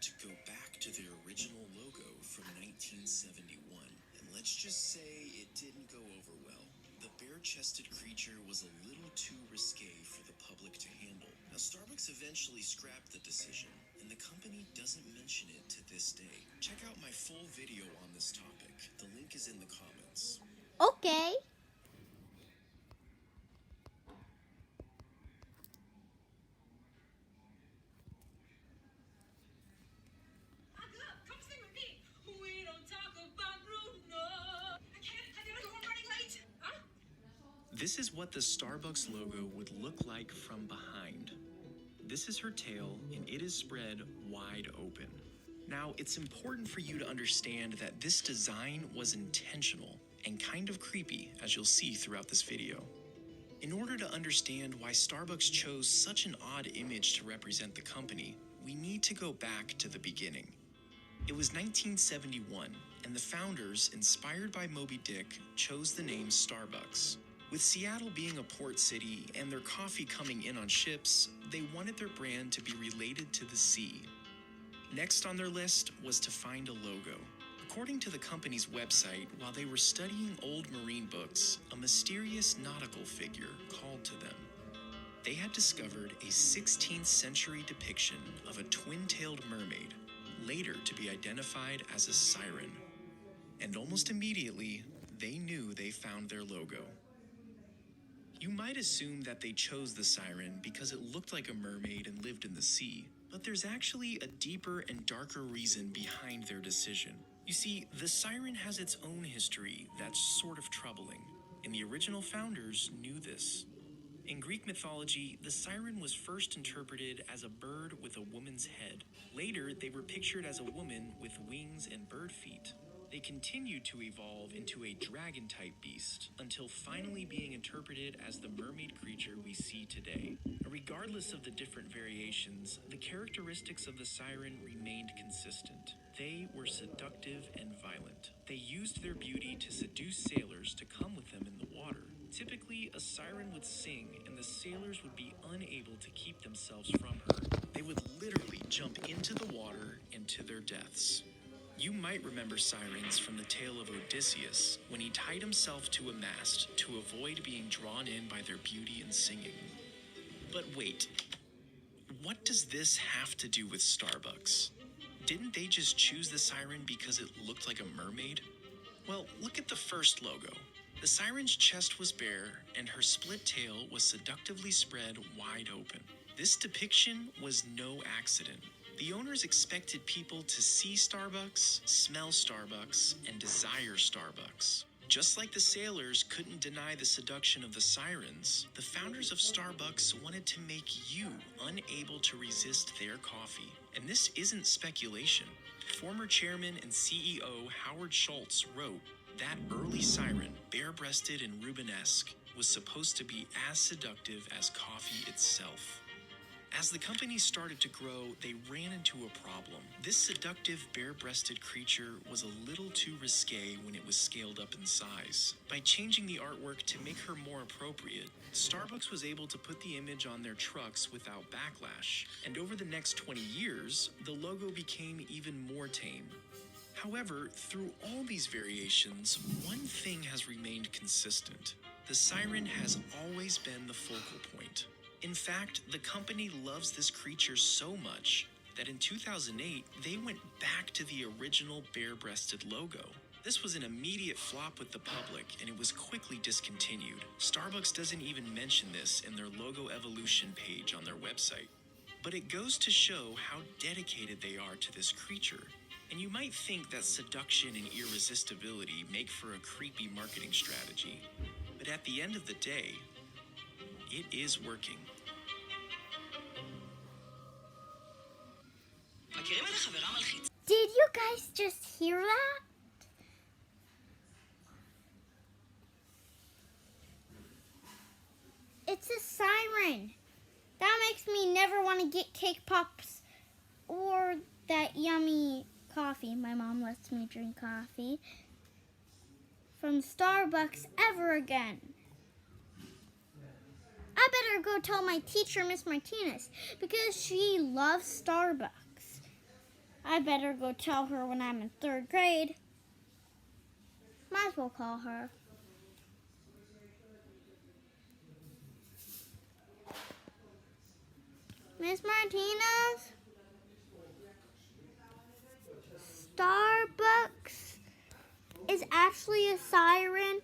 to go back to their original logo from 1971. And let's just say it didn't go over well. The bare-chested creature was a little too risque for the public to handle. Now, Starbucks eventually scrapped the decision, and the company doesn't mention it to this day. Check out my full video on this topic. The link is in the comments. Okay. Come sing with me. We don't talk about Bruno. I can't. I gotta go. I'm running late. Huh? This is what the Starbucks logo would look like from behind. This is her tail, and it is spread wide open. Now, it's important for you to understand that this design was intentional and kind of creepy, as you'll see throughout this video. In order to understand why Starbucks chose such an odd image to represent the company, we need to go back to the beginning. It was 1971, and the founders, inspired by Moby Dick, chose the name Starbucks. With Seattle being a port city and their coffee coming in on ships, they wanted their brand to be related to the sea. Next on their list was to find a logo. According to the company's website, while they were studying old marine books, a mysterious nautical figure called to them. They had discovered a 16th century depiction of a twin-tailed mermaid, later to be identified as a siren. And almost immediately, they knew they found their logo. You might assume that they chose the siren because it looked like a mermaid and lived in the sea, but there's actually a deeper and darker reason behind their decision. You see, the siren has its own history that's sort of troubling, and the original founders knew this. In Greek mythology, the siren was first interpreted as a bird with a woman's head. Later, they were pictured as a woman with wings and bird feet. They continued to evolve into a dragon-type beast, until finally being interpreted as the mermaid creature we see today. Regardless of the different variations, the characteristics of the siren remained consistent. They were seductive and violent. They used their beauty to seduce sailors to come with them in the water. Typically, a siren would sing, and the sailors would be unable to keep themselves from her. They would literally jump into the water and to their deaths. You might remember sirens from the tale of Odysseus, when he tied himself to a mast to avoid being drawn in by their beauty and singing. But wait, what does this have to do with Starbucks? Didn't they just choose the siren because it looked like a mermaid? Well, look at the first logo. The siren's chest was bare, and her split tail was seductively spread wide open. This depiction was no accident. The owners expected people to see Starbucks, smell Starbucks, and desire Starbucks. Just like the sailors couldn't deny the seduction of the sirens, the founders of Starbucks wanted to make you unable to resist their coffee. And this isn't speculation. Former chairman and CEO Howard Schultz wrote, "That early siren, bare-breasted and Rubenesque, was supposed to be as seductive as coffee itself." As the company started to grow, they ran into a problem. This seductive, bare-breasted creature was a little too risque when it was scaled up in size. By changing the artwork to make her more appropriate, Starbucks was able to put the image on their trucks without backlash. And over the next 20 years, the logo became even more tame. However, through all these variations, one thing has remained consistent. The siren has always been the focal point. In fact, the company loves this creature so much that in 2008, they went back to the original bare-breasted logo. This was an immediate flop with the public, and it was quickly discontinued. Starbucks doesn't even mention this in their logo evolution page on their website. But it goes to show how dedicated they are to this creature. And you might think that seduction and irresistibility make for a creepy marketing strategy. But at the end of the day, it is working. Did you guys just hear that? It's a siren. That makes me never want to get cake pops or that yummy coffee. My mom lets me drink coffee from Starbucks ever again. I better go tell my teacher, Miss Martinez, because she loves Starbucks. I better go tell her when I'm in 3rd grade. Might as well call her. Miss Martinez? Starbucks is actually a siren